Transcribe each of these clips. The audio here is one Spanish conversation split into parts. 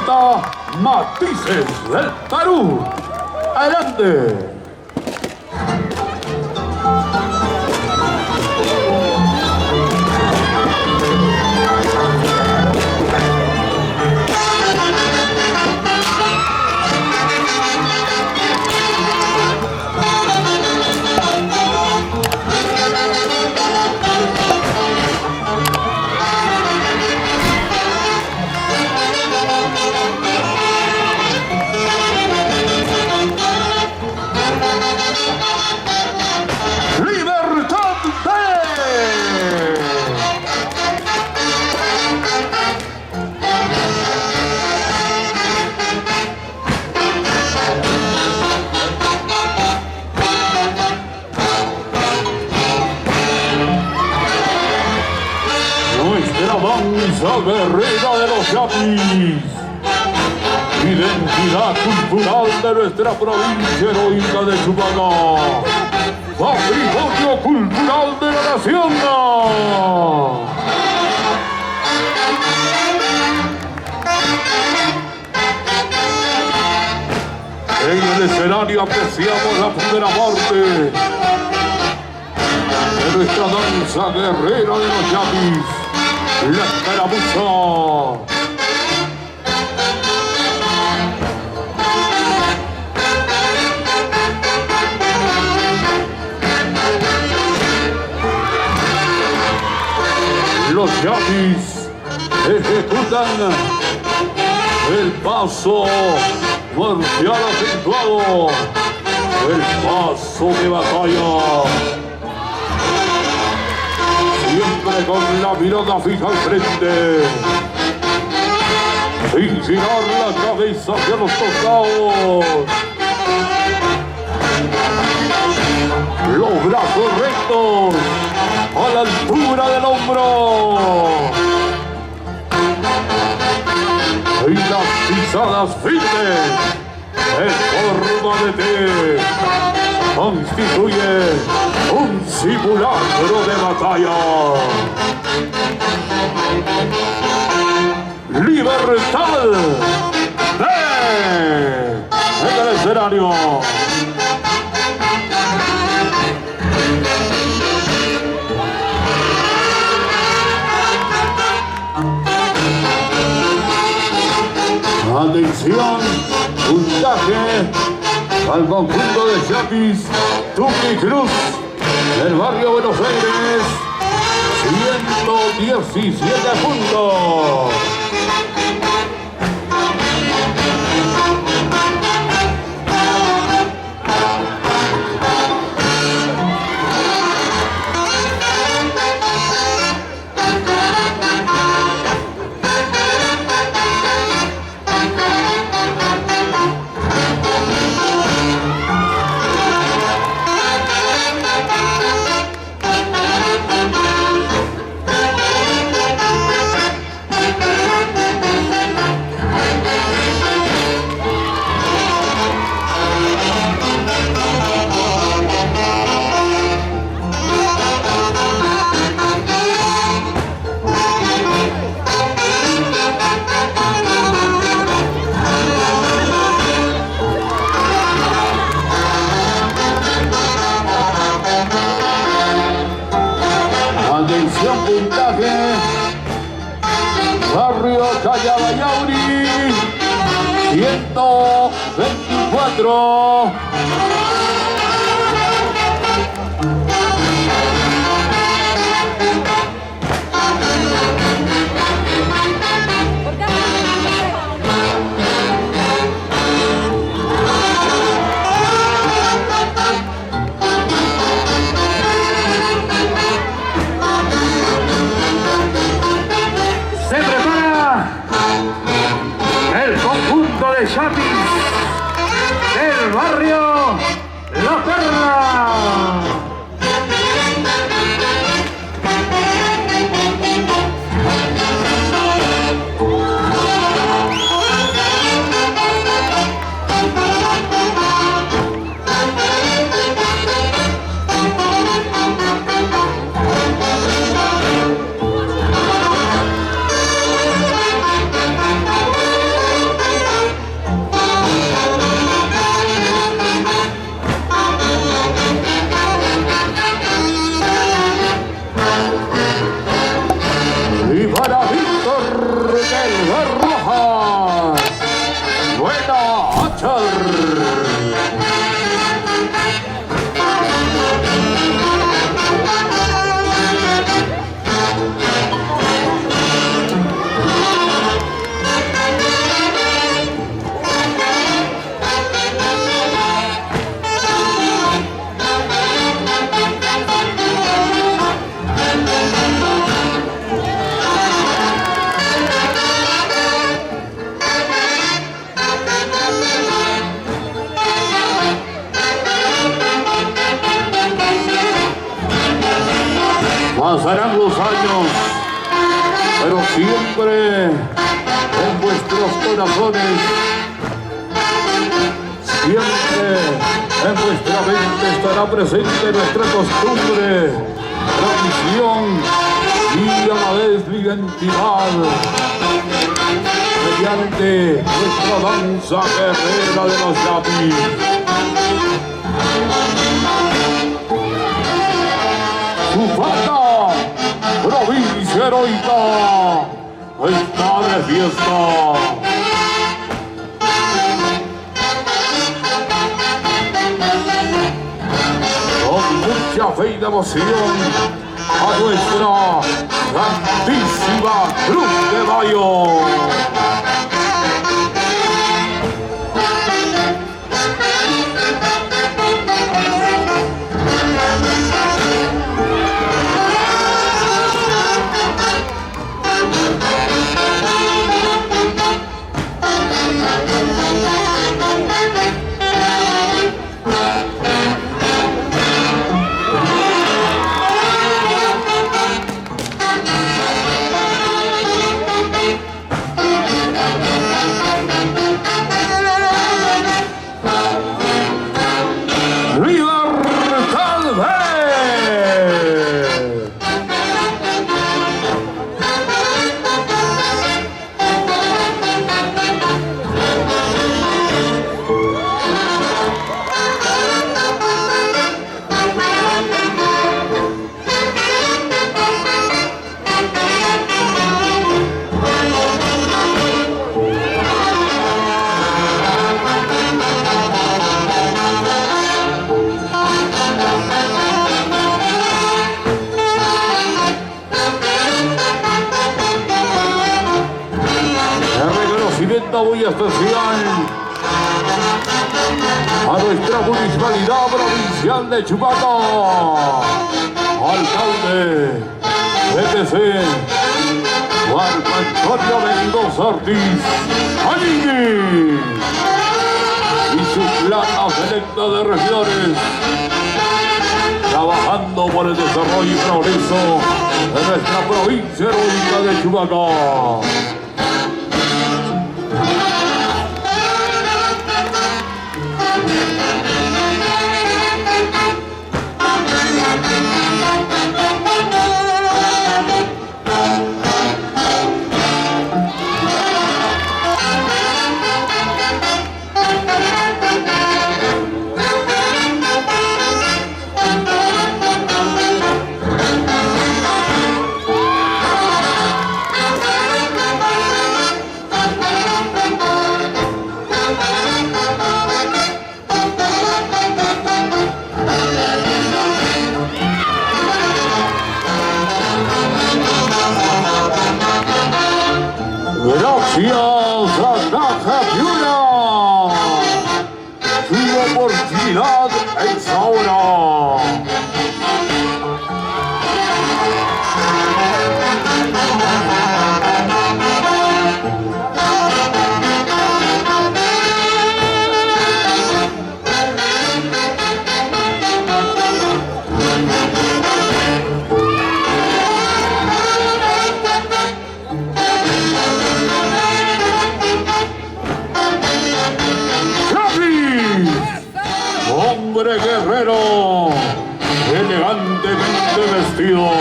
presenta Matices del Perú. Adelante. Danza guerrera de los Yapis, identidad cultural de nuestra provincia heroica de Chupaná, patrimonio cultural de la nación. En el escenario apreciamos la primera parte de nuestra danza guerrera de los Yapis, la escaramuza. Los Yapis ejecutan el paso marcial acentuado, el paso de batalla. Siempre con la mirada fija al frente, sin girar la cabeza hacia los costados. Los brazos rectos a la altura del hombro. Y las pisadas firmes en forma de T constituye un simulacro de batalla. ¡Libertad! En el escenario. Atención, puntaje al conjunto de Yapis Tuki Cruz del barrio Buenos Aires, 117 puntos. Puntaje, barrio Callabayauri, 124. Yapis del barrio La Perla. Pasarán los años, pero siempre en vuestros corazones, siempre en vuestra mente estará presente nuestra costumbre, tradición y a la vez la identidad, mediante nuestra danza guerrera de los Yapis. Zufata, provincia heroica, está de fiesta. Con mucha fe y devoción a nuestra grandísima Cruz de Mayo. Muy especial a nuestra municipalidad provincial de Chupaca, alcalde PTC Marco Antonio Mendoza Ortiz Anini y su plana selecta de regiones, trabajando por el desarrollo y progreso de nuestra provincia heroica de Chupaca. Gracias a Caja Piura, su oportunidad es ahora. Hombre guerrero, elegantemente vestido.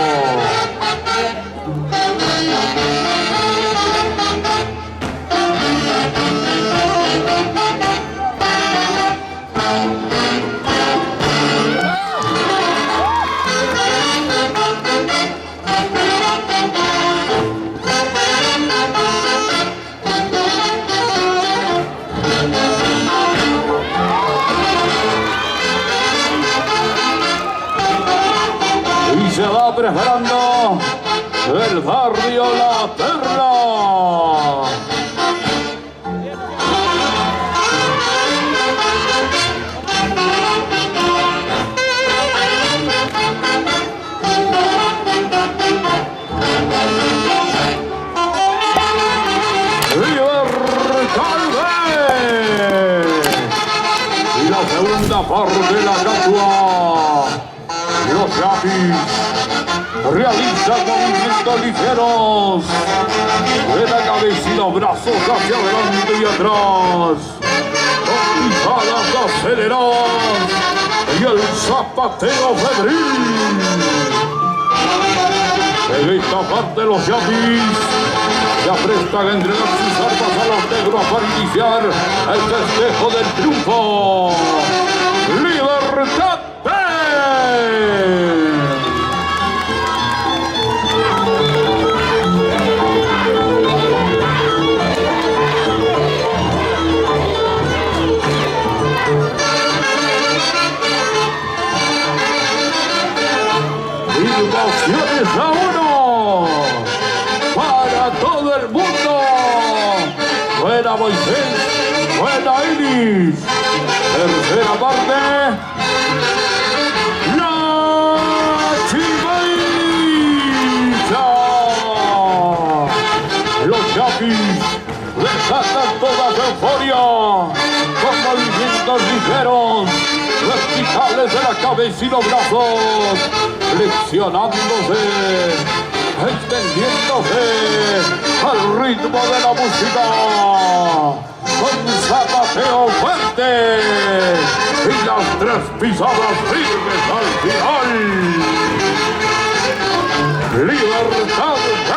Se va preparando el barrio La Perla. Y la segunda parte de la catua, los Yapis realiza movimientos ligeros de la cabeza y los brazos hacia adelante y atrás, con pisadas aceleradas y el zapateo febril. En esta parte los yapis se aprestan a entregar sus armas a los negros para iniciar el festejo del triunfo. ¡Libertad B! Emociones a uno para todo el mundo. Buena Moisés, buena Iris. Tercera parte, la Chivaíta. Los yapis desatan toda su euforia con movimientos ligeros, verticales de la cabeza y los brazos, flexionándose, extendiéndose al ritmo de la música, con zapateo fuerte y las tres pisadas firmes al final. Libertad B.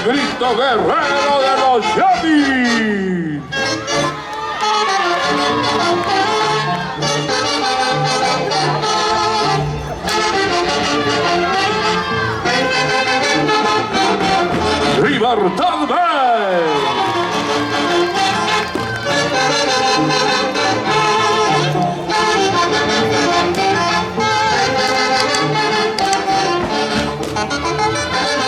Grito guerrero de los yapis. Libertad B.